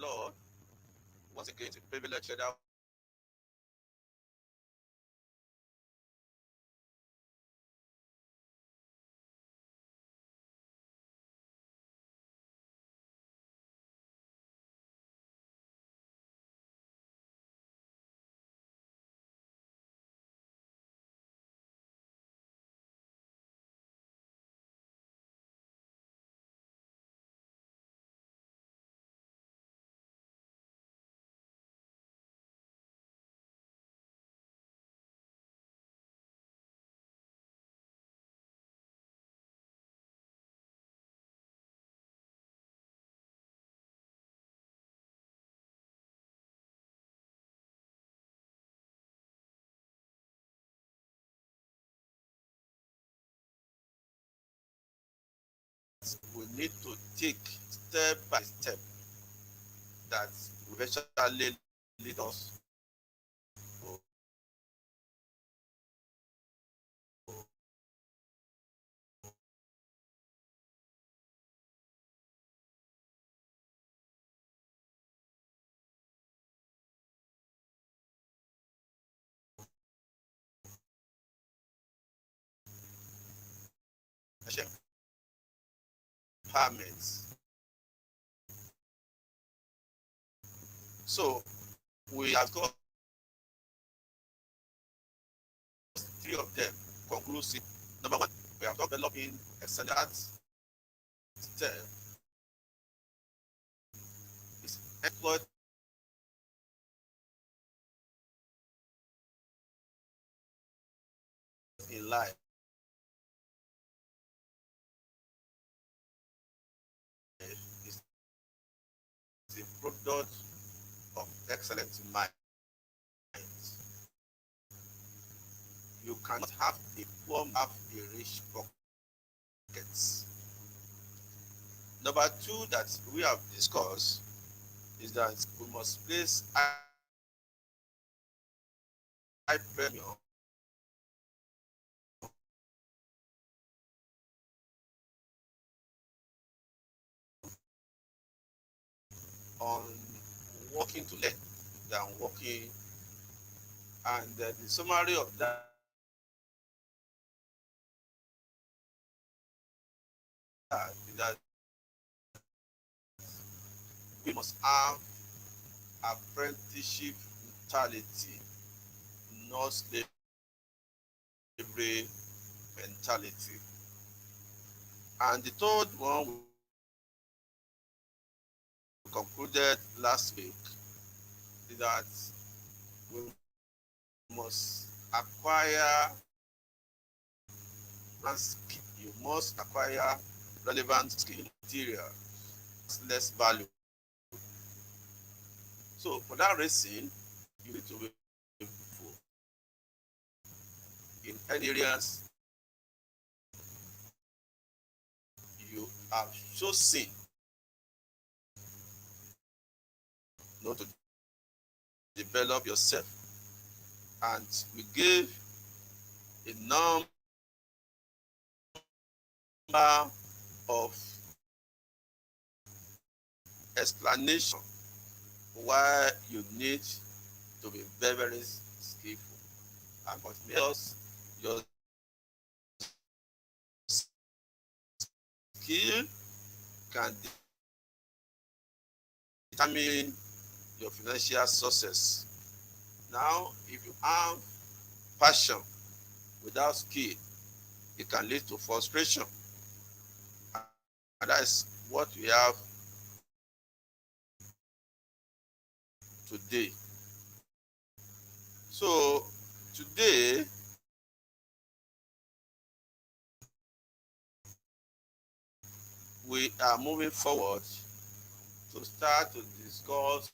Lord, once again, it's a privilege that we need to take step by step that will eventually lead us to empowerment. So we have got three of them conclusive. Number one, we have developing excellent step is employed in life is the product of excellent minds. You cannot have a poor have a rich pockets. Number two that we have discussed is that we must place high premium on working to learn than working. And the summary of that is that we must have apprenticeship mentality, not slavery mentality. And the third one we concluded last week is that we must acquire skill. You must acquire relevant skill material, less value. So for that reason, you need to be fruitful in any areas you have chosen not to develop yourself. And we gave a number of explanation why you need to be very, very skillful and but yourself skill can determine your financial success. Now, if you have passion without skill, it can lead to frustration. And that is what we have today. So, today, we are moving forward to start to discuss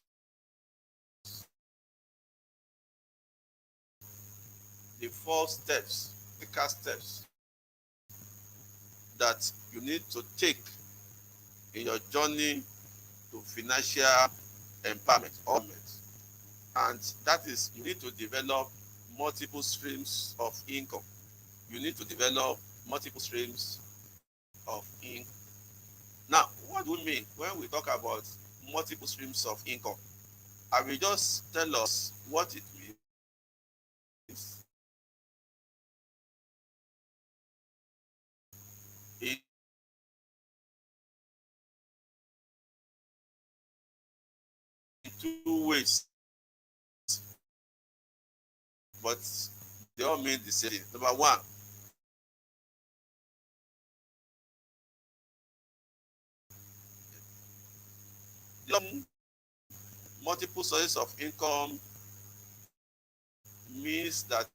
the 4 steps, practical steps that you need to take in your journey to financial empowerment. And that is, you need to develop multiple streams of income. You need to develop multiple streams of income. Now, what do we mean when we talk about multiple streams of income? I will just tell us what it means in 2 ways, but they all mean the same thing. Number one, multiple sources of income means that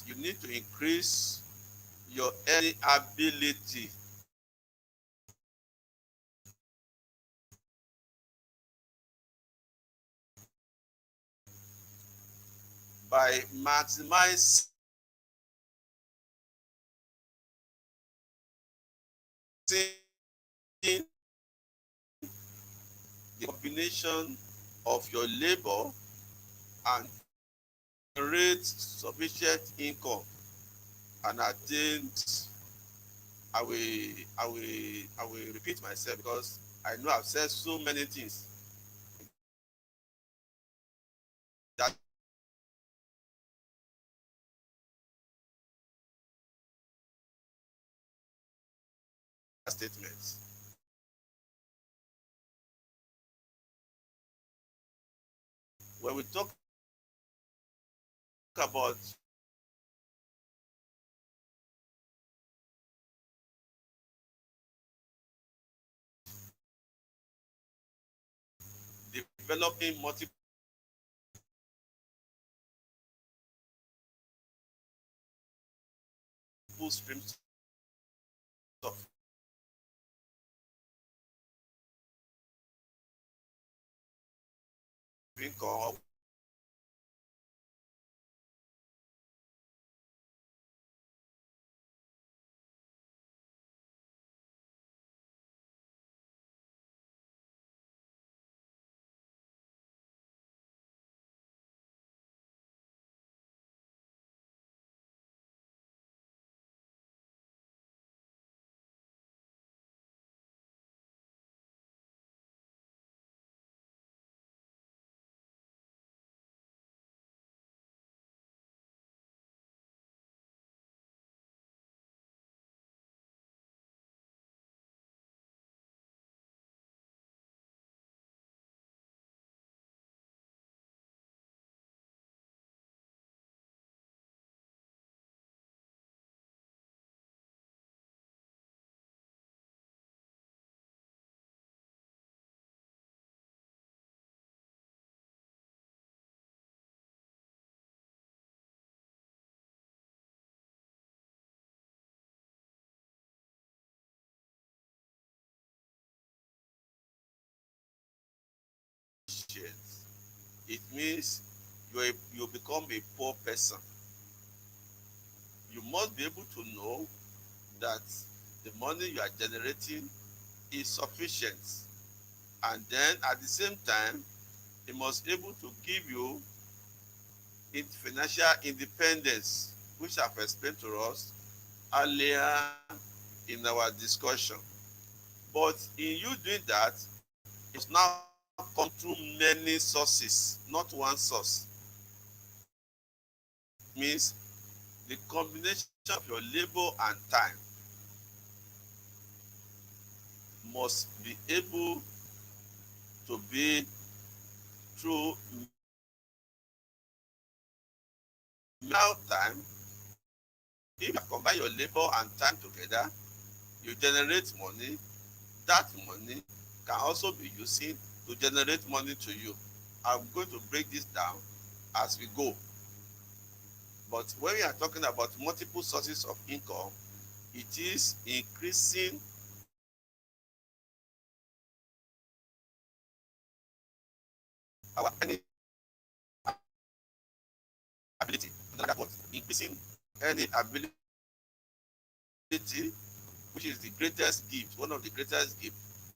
you need to increase your earning ability by maximizing the combination of your labor and generate sufficient income. And I think I will repeat myself because I know I've said so many things that statements. When we talk about developing multiple streams of income, it means you become a poor person. You must be able to know that the money you are generating is sufficient. And then at the same time, it must be able to give you financial independence, which I've explained to us earlier in our discussion. But in you doing that, it's now come through many sources, not one source. It means the combination of your labor and time must be able to be through now time. If you combine your labor and time together, you generate money. That money can also be used to generate money to you. I'm going to break this down as we go. But when we are talking about multiple sources of income, it is increasing our earning ability. In other words, increasing earning ability, which is the greatest gift, one of the greatest gifts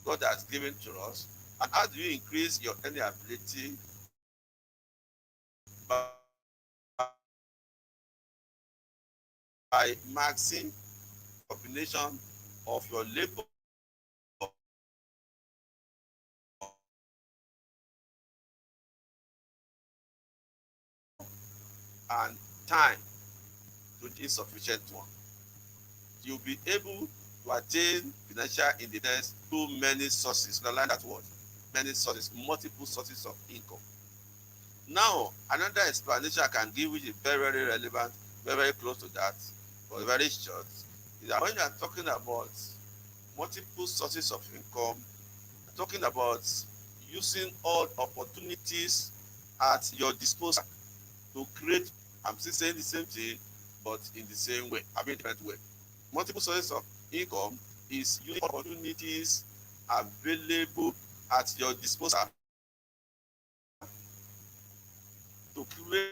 God has given to us. And how do you increase your earning ability? By, by maxing combination of your labor and time to the insufficient one. You'll be able to attain financial independence through many sources. Underline that word. Many sources, multiple sources of income. Now, another explanation I can give, which is very, very relevant, very, very close to that, but very short, is that when you are talking about multiple sources of income, you're talking about using all opportunities at your disposal to create. I'm still saying the same thing, but in the same way, I mean different way. Multiple sources of income is using opportunities available at your disposal to create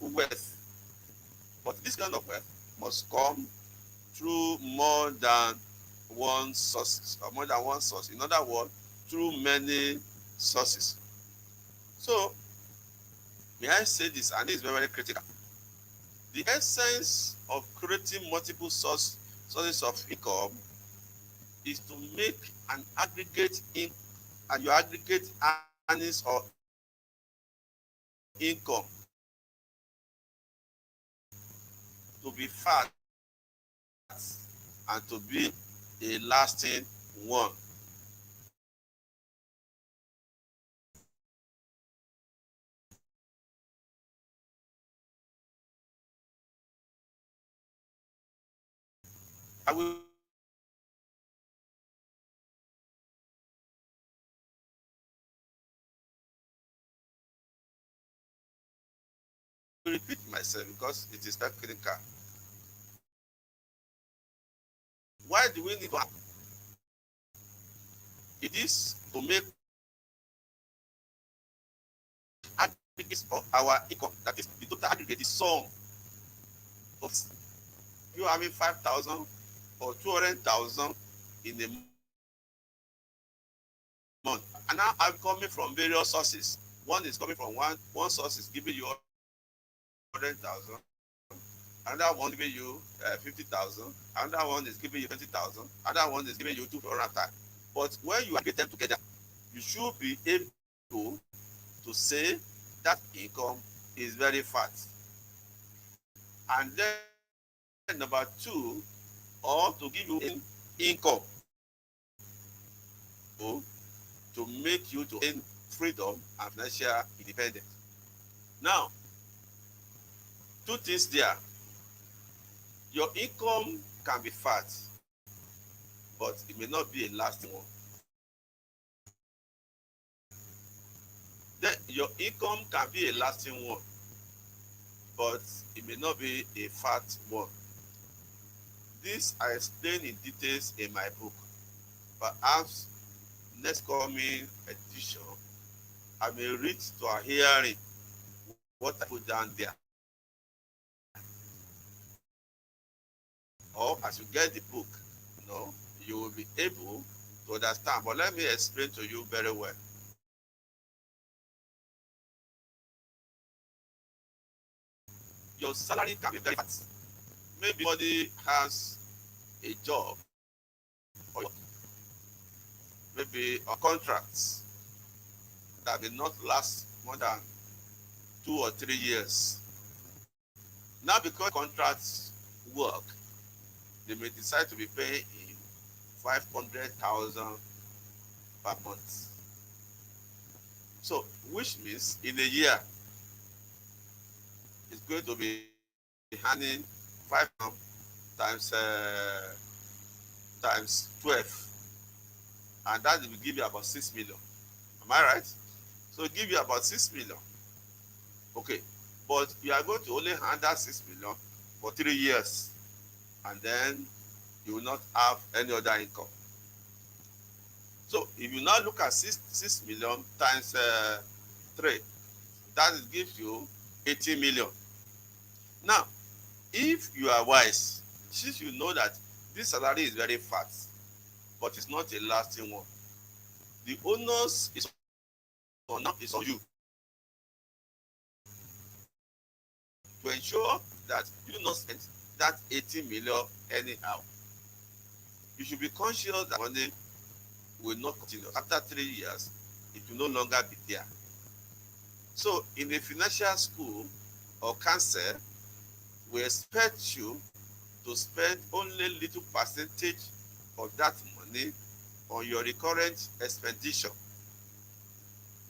wealth. But this kind of wealth must come through more than one sources or more than one source. In other words, through many sources. So, may I say this, and this is very, very critical. The essence of creating multiple sources of income is to make an aggregate and your aggregate earnings or income to be fat and to be a lasting one. I will repeat myself because it is technical. Why do we need to have? It is to make aggregates of our income, that is the total aggregate, the sum of you having 5,000 or 200,000 in a month. And now I'm coming from various sources. One is coming from one source is giving you 100,000. Another one giving you 50,000. Another one is giving you 20,000. Another one is giving you 200,000. But when you aggregate them together, you should be able to say that income is very fat. And then number two, or to give you income to make you to gain freedom and financial independence. Now, two things there. Your income can be fat, but it may not be a lasting one. Then your income can be a lasting one, but it may not be a fat one. This I explain in details in my book. Perhaps next coming edition, I may read to a hearing what I put down there. Or as you get the book, you will be able to understand. But let me explain to you very well. Your salary can be very fat. Maybe somebody has a job or maybe a contract that may not last more than 2 or 3 years. Now, because contracts work, they may decide to be paying him 500,000 per month. So, which means in a year, it's going to be handing 5 times 12, and that will give you about 6 million. Am I right? So, it give you about 6 million. Okay, but you are going to only hand that 6 million for 3 years, and then you will not have any other income. So if you now look at 6 million times 3, that gives you 80 million. Now, if you are wise, since you know that this salary is very fast, but it's not a lasting one, the onus is on you to ensure that you do not spend that 80 million anyhow. You should be conscious that money will not continue. After 3 years, it will no longer be there. So in a financial school or council, we expect you to spend only little percentage of that money on your recurrent expenditure,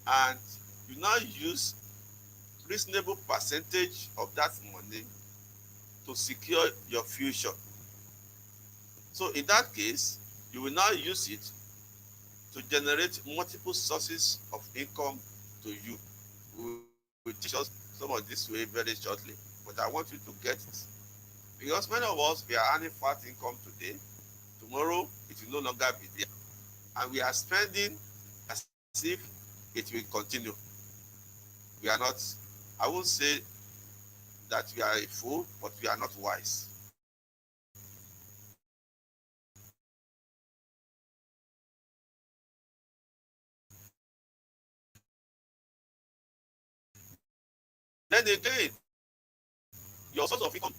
and you now use reasonable percentage of that money to secure your future. So in that case, you will now use it to generate multiple sources of income to you. We will teach us some of this way very shortly, but I want you to get it. Because many of us, we are earning fat income today, tomorrow it will no longer be there. And we are spending as if it will continue. We are not, I won't say that we are a fool, but we are not wise. Then again, your source of income,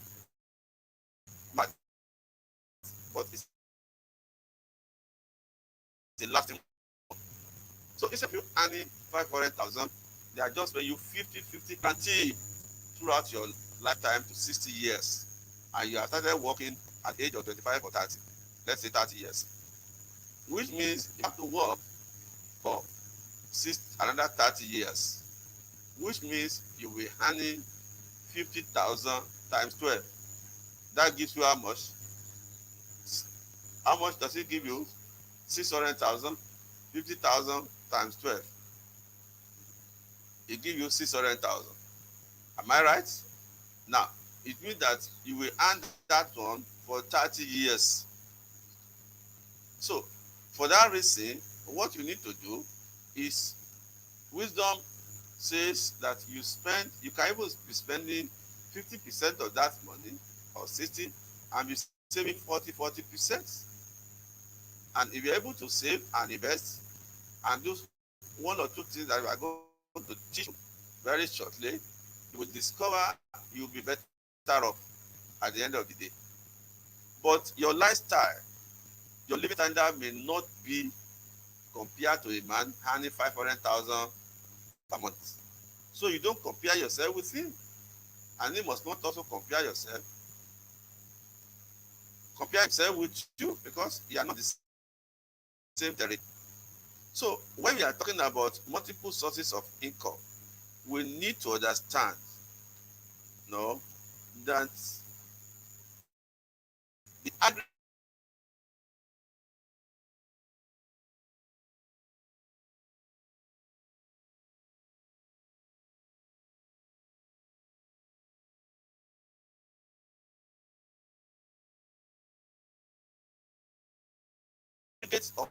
but it's the lasting one. So instead of you earning 500,000, they are just paying you 50 guarantee throughout your lifetime to 60 years. And you have started working at the age of 25 or 30, let's say 30 years. Which means you have to work for another 30 years. Which means you will be earning 50,000 times 12. That gives you how much? How much does it give you? 600,000. 50,000 times 12. It gives you 600,000. Am I right? Now, it means that you will earn that one for 30 years. So, for that reason, what you need to do is, wisdom says that you can even be spending 50% of that money, or 60, and be saving 40%. And if you're able to save and invest and do one or two things that we are going to teach you very shortly, you will discover you'll be better off at the end of the day. But your lifestyle, your living standard may not be compared to a man earning 500,000 per month. So you don't compare yourself with him, and he must not also compare himself with you, because you are not the same territory. So when we are talking about multiple sources of income, we need to understand, no, that the aggregate of